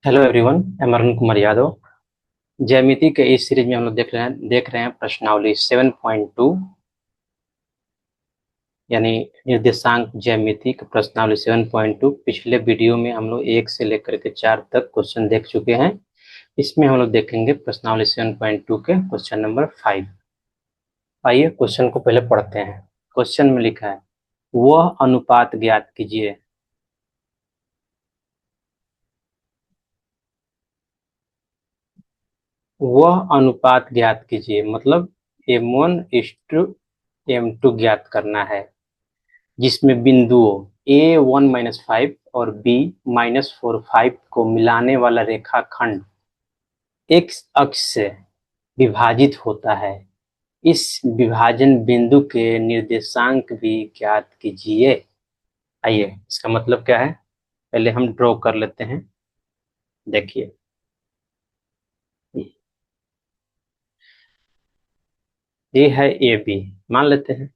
Hello everyone, मैं अरुण कुमार यादव। ज्यामिति के इस सीरीज में हम लोग देख रहे हैं प्रश्नावली 7.2, यानी निर्देशांक ज्यामिति का प्रश्नावली 7.2। पिछले वीडियो में हम लोग 1 से लेकर के 4 तक क्वेश्चन देख चुके हैं। इसमें हम लोग देखेंगे प्रश्नावली 7.2 के क्वेश्चन नंबर 5। आइए क्वेश्चन को पहले पढ़ते हैं। क्वेश्चन में लिखा है, वह अनुपात ज्ञात कीजिए। वह अनुपात ज्ञात कीजिए मतलब M1:M2 ज्ञात करना है, जिसमें बिंदुओं A1-5 और B-4 को मिलाने वाला रेखाखंड x अक्ष से विभाजित होता है। इस विभाजन बिंदु के निर्देशांक भी ज्ञात कीजिए। आइए, इसका मतलब क्या है, पहले हम ड्रॉ कर लेते हैं। देखिए, ये है ए बी, मान लेते हैं,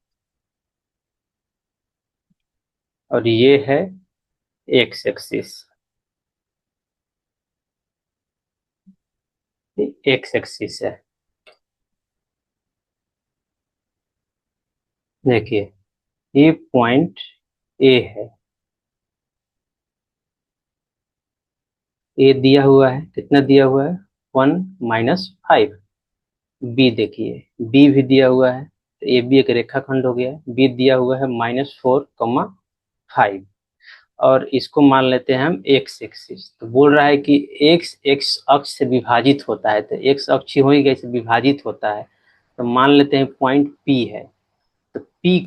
और ये है एक्स एक्सिस। एक्स एक्सिस है। देखिए, ये पॉइंट ए है। ए दिया हुआ है, कितना दिया हुआ है, 1-5। बी देखिए, बी भी दिया हुआ है, तो ए बी एक रेखाखंड हो गया है। बी दिया हुआ है -4, 5, और इसको मान लेते हैं हम एक्स एक्सिस। तो बोल रहा है कि एक्स एक्स अक्ष से विभाजित होता है, तो एक्स अक्ष ही हो ही कैसे विभाजित होता है। तो मान लेते हैं पॉइंट पी है। तो पी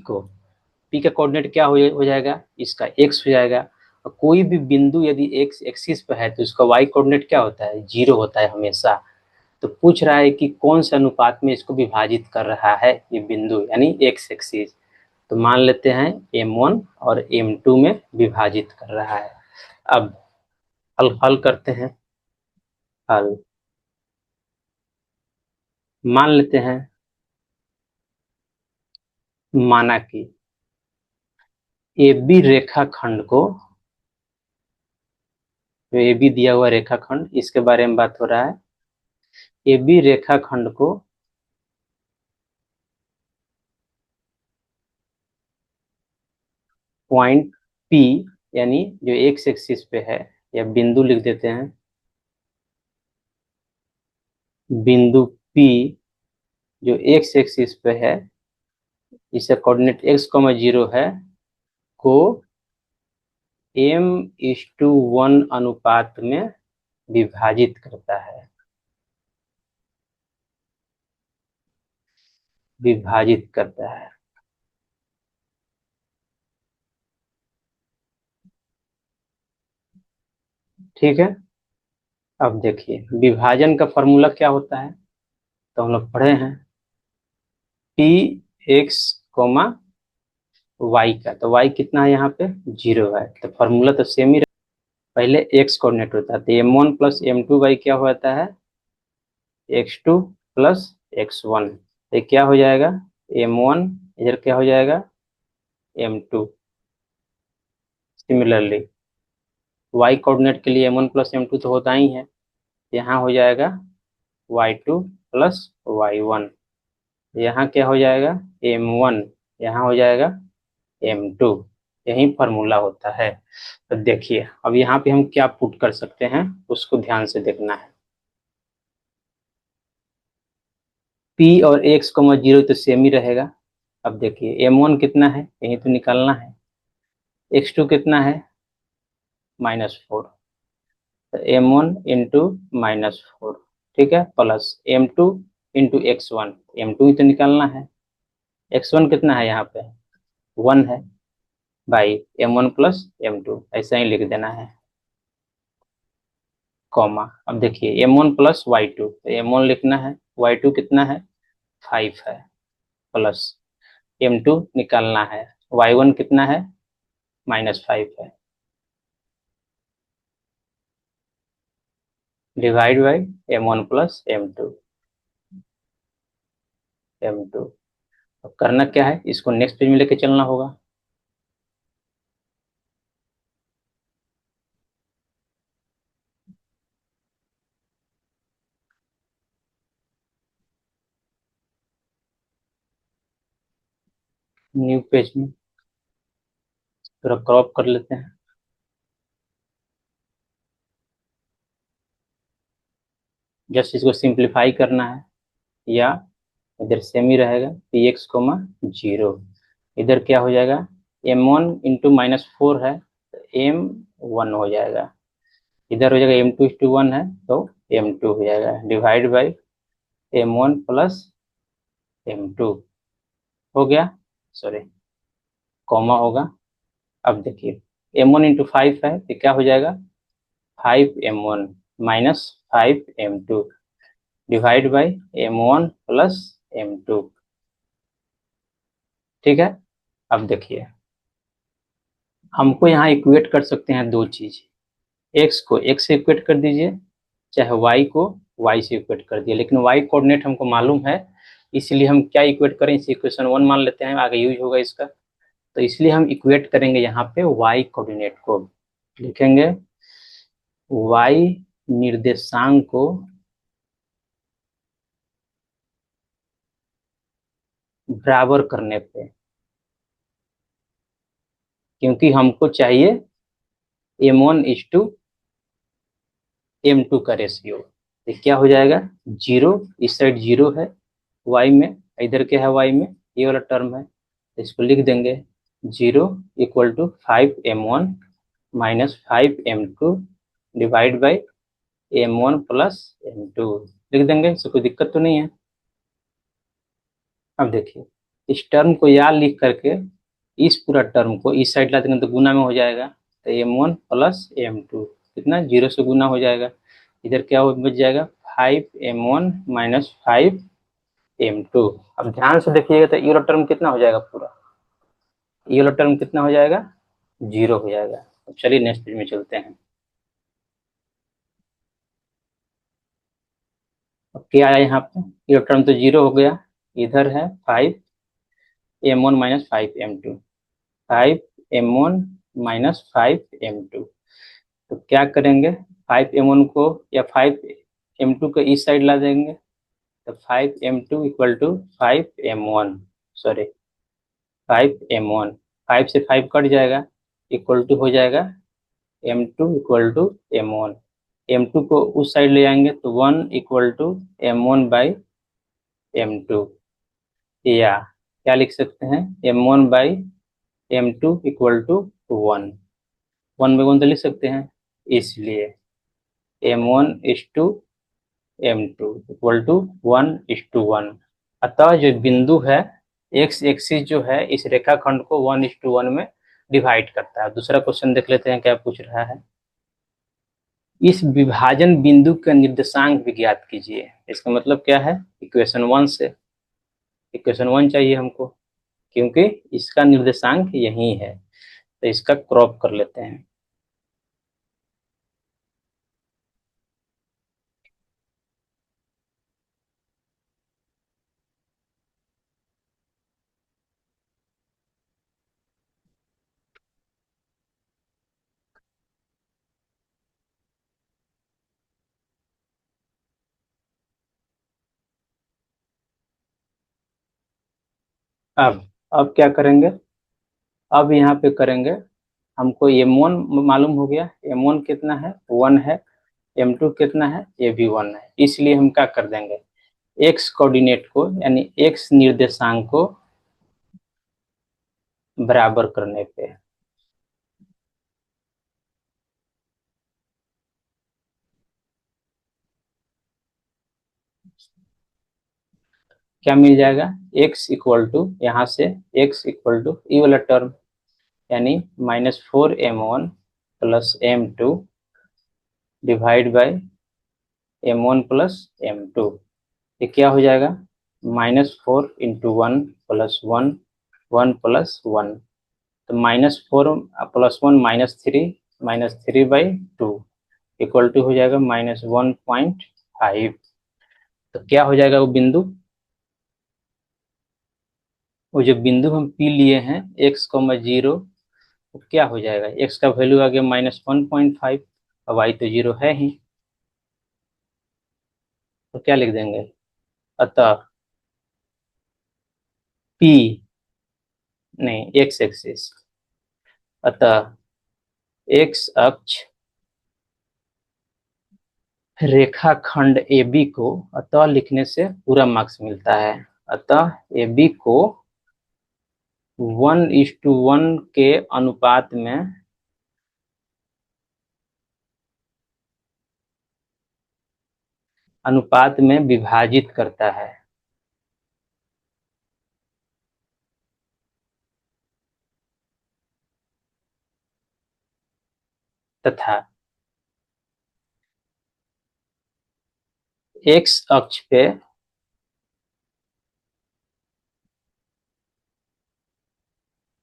का कोऑर्डिनेट क्या हो जाएगा, इसका एक्स हो जाएगा। और कोई भी बिंदु यदि एक्स एक्सिस पर है तो उसका वाई कोऑर्डिनेट क्या होता है, 0 होता है हमेशा। तो पूछ रहा है कि कौन से अनुपात में इसको विभाजित कर रहा है ये बिंदु, यानी एक्स एक्सिस। तो मान लेते हैं M1 और M2 में विभाजित कर रहा है। अब हल हल करते हैं। हल मान लेते हैं, माना कि ए बी रेखाखंड को, जो ए बी दिया हुआ रेखाखंड, इसके बारे में बात हो रहा है। ए बी रेखाखंड को पॉइंट पी, यानी जो एक्स एक्सिस पे है, या बिंदु लिख देते हैं, बिंदु पी जो एक्स एक्सिस पे है, इसका कोऑर्डिनेट x, 0 है, को M:1 अनुपात में विभाजित करता है। विभाजित करता है, ठीक है। अब देखिए, विभाजन का फॉर्मूला क्या होता है, तो हम लोग पढ़े हैं, पी एक्स कोमा वाई का। तो वाई कितना है यहाँ पे, 0 है। तो फॉर्मूला तो सेम ही रहे। पहले एक्स कोऑर्डिनेट होता है, तो M1+M2 क्या होता है, x2 प्लस x1। ये क्या हो जाएगा, M1, इधर क्या हो जाएगा, M2। सिमिलरली y कोऑर्डिनेट के लिए M1+M2 तो होता ही है, यहाँ हो जाएगा y2 प्लस y1। यहाँ क्या हो जाएगा, M1, यहाँ हो जाएगा M2। यही फॉर्मूला होता है। तो देखिए, अब यहाँ पे हम क्या पुट कर सकते हैं, उसको ध्यान से देखना है। P और x, 0 तो सेम ही रहेगा। अब देखिए, M1 कितना है, यही तो निकालना है। x2 कितना है, -4। तो M1 × -4, ठीक है, प्लस M2 × x1। M2 ही तो निकालना है। x1 कितना है यहाँ पे, 1 है, बाई M1+M2, ऐसा ही लिख देना है, कॉमा। अब देखिए, M1+Y2, तो M1 लिखना है, Y2 कितना है, 5 है, प्लस M2 निकालना है, Y1 कितना है, -5 है, डिवाइड बाई M1+M2। अब करना क्या है, इसको नेक्स्ट पेज में लेके चलना होगा। न्यू पेज में थोड़ा क्रॉप कर लेते हैं। जस्ट इसको सिंप्लीफाई करना है, या इधर सेम ही रहेगा, पी एक्स कोमा 0। इधर क्या हो जाएगा, m1 × -4 है तो m1 हो जाएगा। इधर हो जाएगा m2:1 है तो m2 हो जाएगा, divide by m1 plus m2 हो गया, सॉरी कॉमा होगा। अब देखिए m1 × 5 है तो क्या हो जाएगा, 5m1 -5m2 divide by m1 plus m2। ठीक है। अब देखिए हमको यहाँ इक्वेट कर सकते हैं दो चीज, x को x से इक्वेट कर दीजिए, चाहे y को y से इक्वेट कर दिए, लेकिन y कोऑर्डिनेट हमको मालूम है, इसलिए हम क्या इक्वेट करें, इसे इक्वेशन 1 मान लेते हैं, आगे यूज होगा इसका। तो इसलिए हम इक्वेट करेंगे यहाँ पे y कोऑर्डिनेट को, लिखेंगे y निर्देशांक को बराबर करने पे, क्योंकि हमको चाहिए m1:m2 का रेशियो। तो क्या हो जाएगा, 0, इस साइड 0 है y में, इधर क्या है y में, ये वाला टर्म है, तो इसको लिख देंगे 0 = 5m1 -5m2 divide by m1 plus m2 लिख देंगे, इससे कोई दिक्कत तो नहीं है। अब देखिए इस टर्म को यहाँ लिख करके इस पूरा टर्म को इस साइड ला देंगे तो गुना में हो जाएगा, तो m1 प्लस m2 कितना 0 से गुना हो जाएगा, इधर क्या हो बच जाएगा 5m1 -5m2। अब ध्यान से देखिएगा तो ये टर्म कितना हो जाएगा, पूरा ये वाला टर्म कितना हो जाएगा, 0 हो जाएगा। अब चलिए नेक्स्ट पेज में चलते हैं। अब क्या आया यहाँ पे, ये टर्म तो 0 हो गया, इधर है 5m1 -5m2, 5m1 -5m2। तो क्या करेंगे, 5m1 को या 5m2 को इस साइड ला देंगे, तो 5m2 = 5m1, सॉरी 5m1, 5 से 5 कट जाएगा, इक्वल टू हो जाएगा m2 = m1। m2 को उस साइड ले आएंगे तो 1 = m1/m2, या क्या लिख सकते हैं, m1/m2 = 1, 1/1 तो लिख सकते हैं, इसलिए m1:m2 = 1:1। अतः जो बिंदु है x एक्सिस जो है इस रेखाखंड को 1:1 में डिवाइड करता है। दूसरा क्वेश्चन देख लेते हैं क्या पूछ रहा है, इस विभाजन बिंदु का निर्देशांक भी ज्ञात कीजिए। इसका मतलब क्या है, इक्वेशन 1 से, इक्वेशन 1 चाहिए हमको, क्योंकि इसका निर्देशांक यही है, तो इसका क्रॉप कर लेते हैं। अब क्या करेंगे, अब यहाँ पे करेंगे, हमको m1 मालूम हो गया, m1 कितना है 1 है, m2 कितना है ये भी 1 है, इसलिए हम क्या कर देंगे, x कोऑर्डिनेट को यानी x निर्देशांक को बराबर करने पे क्या मिल जाएगा, x = यहाँ से x = ये वाला टर्म यानी -4m1 + m2 divide by m1 + m2। ये क्या हो जाएगा, -4 × 1 + 1, 1 + 1, तो -4 + 1 -3, -3/2 इक्वल टू हो जाएगा -1.5। तो क्या हो जाएगा वो बिंदु, वो जो बिंदु हम पी लिए हैं x, 0, तो क्या हो जाएगा, x का वैल्यू आ गया -1.5, और y तो 0 है ही, तो क्या लिख देंगे, अतः P नहीं, एक्स एक्सिस। अतः एक्स अक्ष रेखाखंड AB को, अतः लिखने से पूरा मार्क्स मिलता है। अतः AB को 1:1 के अनुपात में विभाजित करता है, तथा एक्स अक्ष पे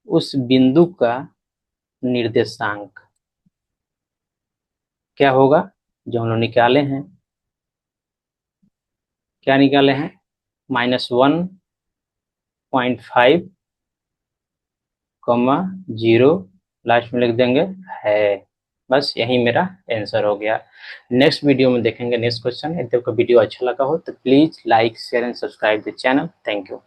उस बिंदु का निर्देशांक क्या होगा, जो हम लोग निकाले हैं। क्या निकाले हैं? -1.5, 0, लास्ट में लिख देंगे है। बस यही मेरा आंसर हो गया। नेक्स्ट वीडियो में देखेंगे नेक्स्ट क्वेश्चन। यदि आपको वीडियो अच्छा लगा हो तो please like share and subscribe the channel. Thank you.